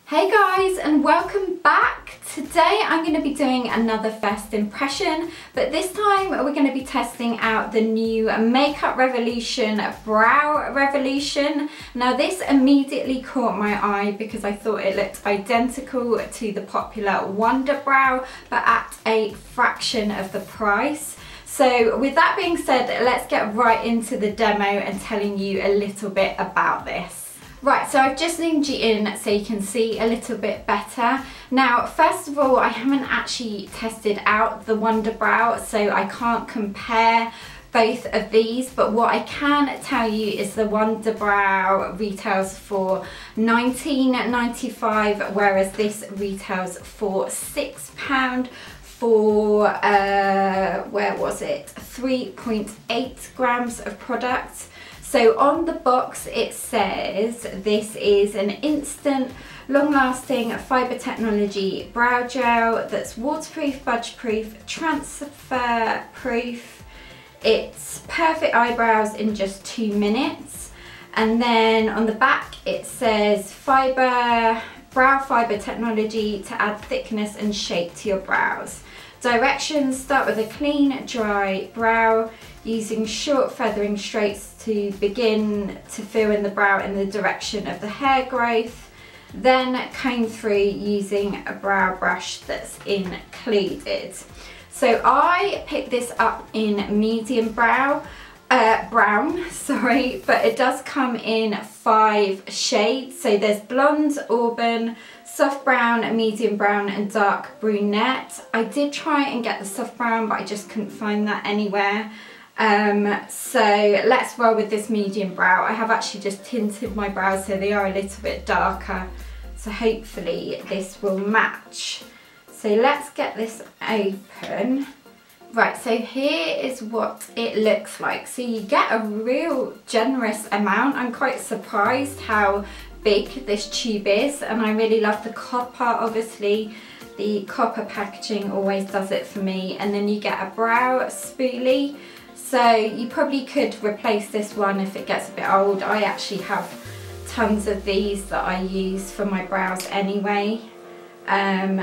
Hey guys, and welcome back. Today I'm going to be doing another first impression, but this time we're going to be testing out the new Makeup Revolution Brow Revolution. Now this immediately caught my eye because I thought it looked identical to the popular Wunderbrow, but at a fraction of the price. So with that being said, let's get right into the demo and telling you a little bit about this. Right, so I've just zoomed you in so you can see a little bit better. Now, first of all, I haven't actually tested out the Wunderbrow, so I can't compare both of these, but what I can tell you is the Wunderbrow retails for £19.95, whereas this retails for £6 for, where was it, 3.8 grams of product. So on the box it says this is an instant, long-lasting fibre technology brow gel that's waterproof, budge-proof, transfer-proof. It's perfect eyebrows in just 2 minutes. And then on the back it says brow fibre technology to add thickness and shape to your brows. Directions: start with a clean, dry brow using short feathering straights to begin to fill in the brow in the direction of the hair growth. Then comb through using a brow brush that's included. So I picked this up in medium brown, sorry, but it does come in 5 shades. So there's blonde, auburn, soft brown, medium brown and dark brunette. I did try and get the soft brown, but I just couldn't find that anywhere. So let's roll with this medium brow. I have actually just tinted my brows so they are a little bit darker, so hopefully this will match. So let's get this open. Right, so here is what it looks like. So you get a real generous amount. I'm quite surprised how big this tube is, and I really love the copper. Obviously the copper packaging always does it for me. And then you get a brow spoolie. So you probably could replace this one if it gets a bit old. I actually have tons of these that I use for my brows anyway.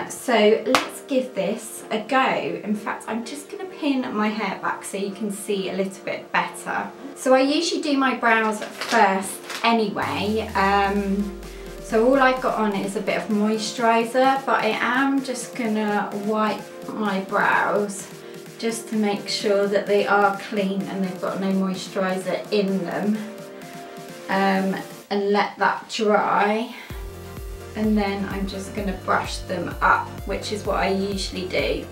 So let's give this a go. In fact, I'm just going to pin my hair back so you can see a little bit better. So I usually do my brows first anyway. So all I've got on is a bit of moisturiser, but I am just going to wipe my brows just to make sure that they are clean and they've got no moisturiser in them, and let that dry, and then I'm just going to brush them up, which is what I usually do.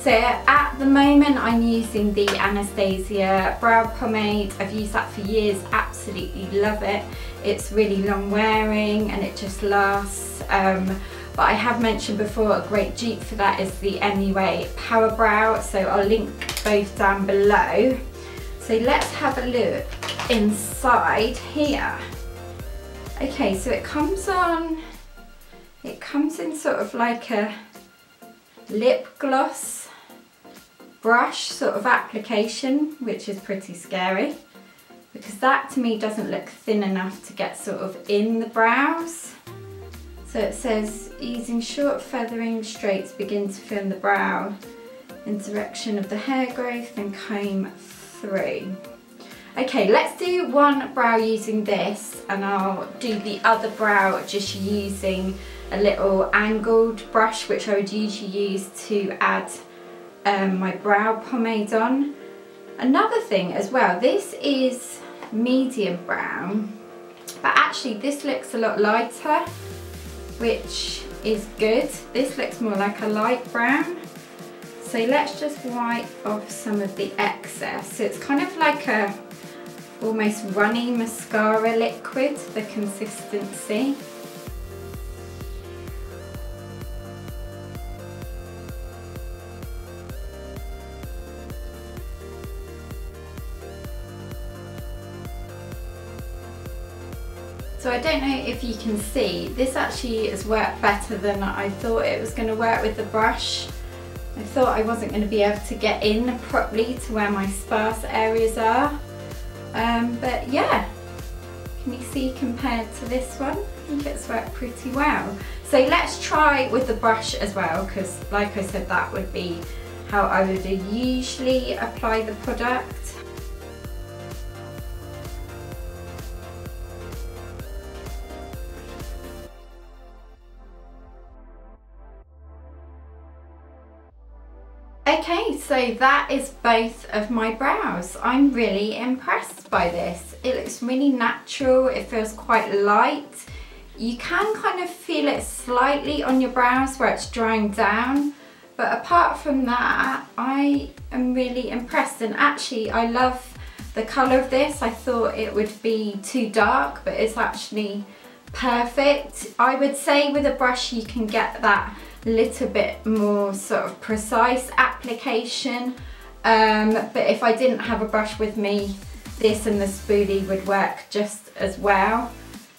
So at the moment I'm using the Anastasia brow pomade. I've used that for years, absolutely love it. It's really long wearing and it just lasts. But I have mentioned before, a great dupe for that is the MUA Power Brow, so I'll link both down below. So let's have a look inside here. Okay, so it comes in sort of like a lip gloss brush sort of application, which is pretty scary because that to me doesn't look thin enough to get sort of in the brows. So it says, using short feathering straights begin to fill in the brow in direction of the hair growth and comb through. Okay, let's do one brow using this and I'll do the other brow just using a little angled brush, which I would usually use to add my brow pomade on. Another thing as well, this is medium brown, but actually this looks a lot lighter, which is good. This looks more like a light brown. So let's just wipe off some of the excess. So it's kind of like a almost runny mascara liquid, the consistency. So I don't know if you can see, this actually has worked better than I thought it was going to work with the brush. I thought I wasn't going to be able to get in properly to where my sparse areas are. But yeah, can you see compared to this one? think it's worked pretty well. So let's try with the brush as well, because like I said, that would be how I would usually apply the product. Okay, so that is both of my brows. I'm really impressed by this. It looks really natural, it feels quite light. You can kind of feel it slightly on your brows where it's drying down, but apart from that, I am really impressed. And actually, I love the colour of this. I thought it would be too dark, but it's actually perfect. I would say with a brush you can get that little bit more sort of precise application, but if I didn't have a brush with me, this and the spoolie would work just as well.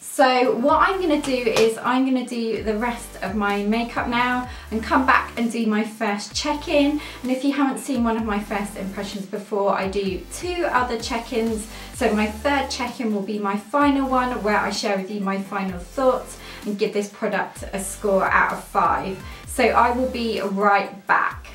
So what I'm going to do is I'm going to do the rest of my makeup now and come back and do my first check-in. And if you haven't seen one of my first impressions before, I do 2 other check-ins. So my third check-in will be my final one, where I share with you my final thoughts and give this product a score out of 5. So I will be right back.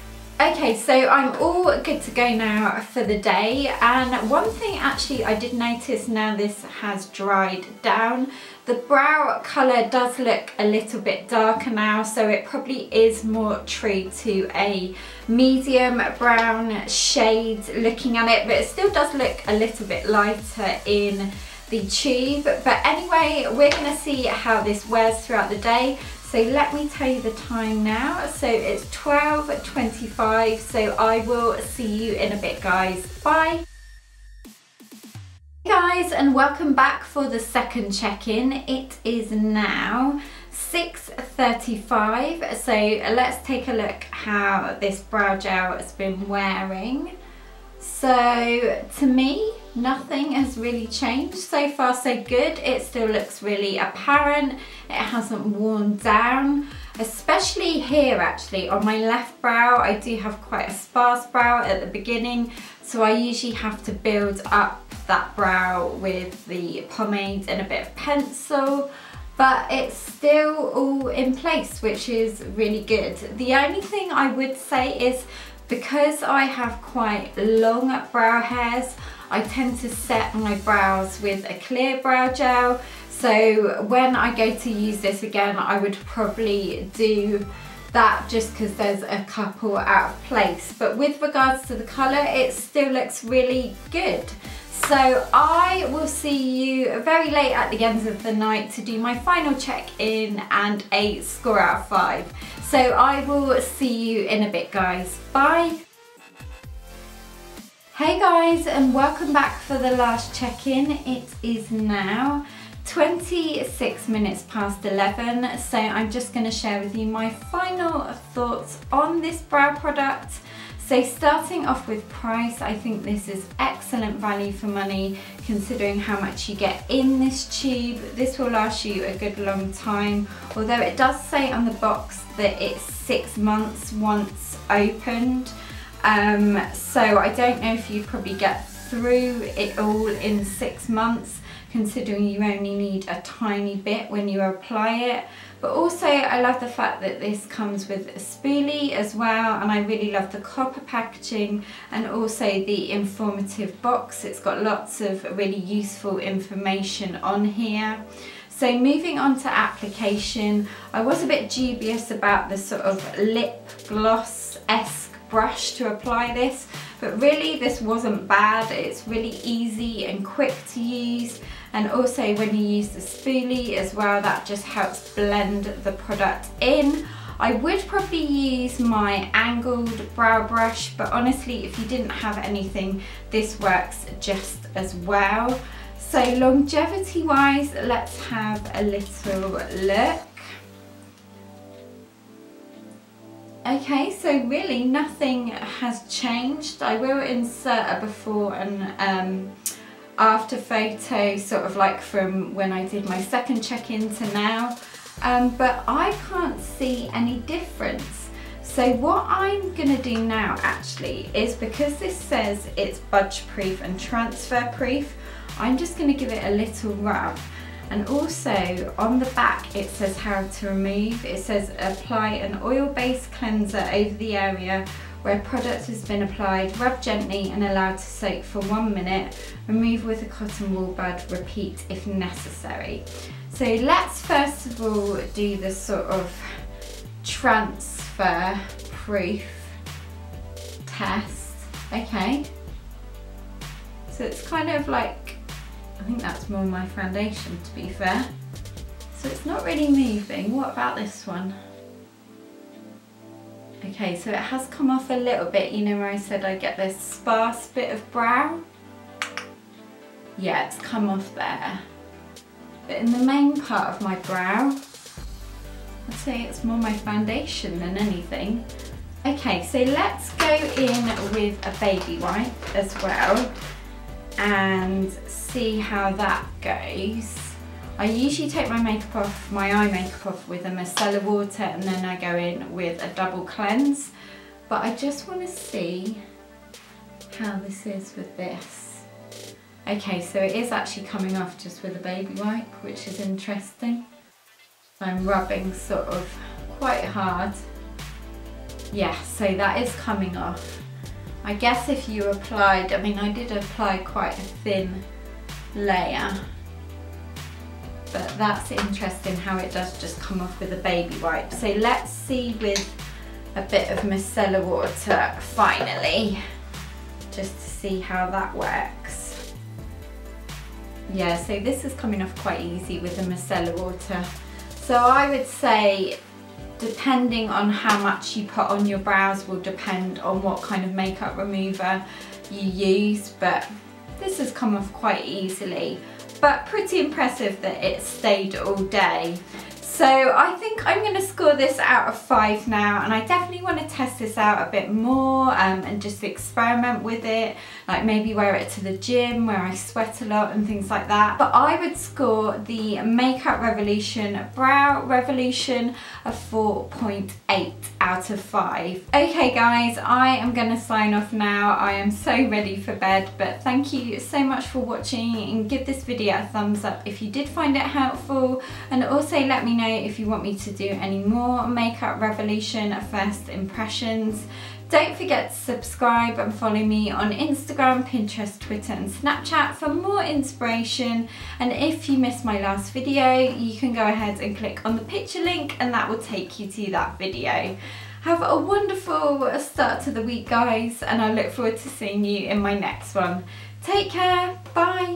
Okay, so I'm all good to go now for the day, and one thing actually I did notice now this has dried down, the brow colour does look a little bit darker now, so it probably is more true to a medium brown shade looking at it, but it still does look a little bit lighter in the tube. But anyway, we're going to see how this wears throughout the day. So let me tell you the time now. So it's 12:25, so I will see you in a bit, guys. Bye. Hey guys, and welcome back for the second check-in. It is now 6:35, so let's take a look how this brow gel has been wearing. So to me, nothing has really changed. So far so good. It still looks really apparent. It hasn't worn down, especially here actually on my left brow. I do have quite a sparse brow at the beginning, so I usually have to build up that brow with the pomade and a bit of pencil, but it's still all in place, which is really good. The only thing I would say is, because I have quite long brow hairs, I tend to set my brows with a clear brow gel. So when I go to use this again, I would probably do that just because there's a couple out of place. But with regards to the colour, it still looks really good. So I will see you very late at the end of the night to do my final check-in and a score out of 5. So I will see you in a bit, guys. Bye. Hey guys, and welcome back for the last check-in. It is now 26 minutes past 11, so I'm just going to share with you my final thoughts on this brow product. So starting off with price, I think this is excellent value for money considering how much you get in this tube. This will last you a good long time, although it does say on the box that it's 6 months once opened. So I don't know if you probably get through it all in 6 months, considering you only need a tiny bit when you apply it. But also I love the fact that this comes with a spoolie as well, and I really love the copper packaging and also the informative box. It's got lots of really useful information on here. So moving on to application, I was a bit dubious about the sort of lip gloss-esque brush to apply this, but really this wasn't bad. It's really easy and quick to use, and also when you use the spoolie as well, that just helps blend the product in. I would probably use my angled brow brush, but honestly if you didn't have anything, this works just as well. So longevity wise, let's have a little look. Okay, so really nothing has changed. I will insert a before and after photo, sort of like from when I did my second check-in to now, but I can't see any difference. So what I'm gonna do now actually is, because this says it's budge proof and transfer proof, I'm just gonna give it a little rub. And also on the back it says how to remove. It says apply an oil-based cleanser over the area where product has been applied, rub gently and allow to soak for 1 minute, remove with a cotton wool bud, repeat if necessary. So let's first of all do the sort of transfer proof test. Okay, so it's kind of like, I think that's more my foundation to be fair. So it's not really moving. What about this one? Okay, so it has come off a little bit, you know where I said I get this sparse bit of brow? Yeah, it's come off there. But in the main part of my brow, I'd say it's more my foundation than anything. Okay, so let's go in with a baby wipe as well and see how that goes. I usually take my makeup off, my eye makeup off with a micellar water, and then I go in with a double cleanse. But I just want to see how this is with this. Okay, so it is actually coming off just with a baby wipe, which is interesting. I'm rubbing sort of quite hard. Yeah, so that is coming off. I guess if you applied, I mean I did apply quite a thin layer, but that's interesting how it does just come off with a baby wipe. So let's see with a bit of micellar water finally, just to see how that works. Yeah, so this is coming off quite easy with the micellar water. So I would say depending on how much you put on your brows will depend on what kind of makeup remover you use, but this has come off quite easily. But pretty impressive that it stayed all day. So I think I'm going to score this out of 5 now, and I definitely want to test this out a bit more and just experiment with it, like maybe wear it to the gym where I sweat a lot and things like that. But I would score the Makeup Revolution Brow Revolution a 4.8 out of 5. Okay guys, I am going to sign off now. I am so ready for bed, but thank you so much for watching, and give this video a thumbs up if you did find it helpful, and also let me know if you want me to do any more Makeup Revolution first impressions. Don't forget to subscribe and follow me on Instagram, Pinterest, Twitter and Snapchat for more inspiration. And if you missed my last video, you can go ahead and click on the picture link and that will take you to that video. Have a wonderful start to the week guys, and I look forward to seeing you in my next one. Take care, bye!